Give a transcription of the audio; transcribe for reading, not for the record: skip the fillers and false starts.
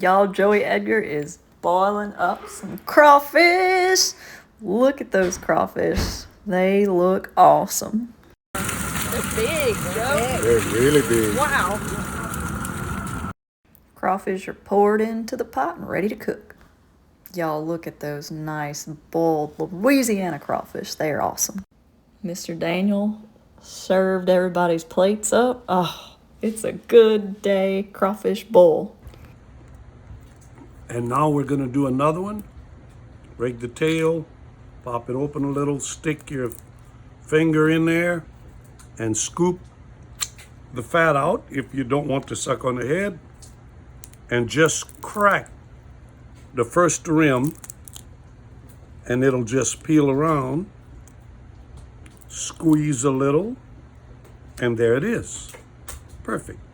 Y'all, Joey Edgar is boiling up some crawfish. Look at those crawfish. They look awesome. They're big, Joe. They're really big. Wow. Crawfish are poured into the pot and ready to cook. Y'all, look at those nice boiled Louisiana crawfish. They are awesome. Mr. Daniel served everybody's plates up. Oh, it's a good day crawfish boil. And now we're gonna do another one. Break the tail, pop it open a little, stick your finger in there and scoop the fat out if you don't want to suck on the head, and just crack the first rim and it'll just peel around. Squeeze a little and there it is. Perfect.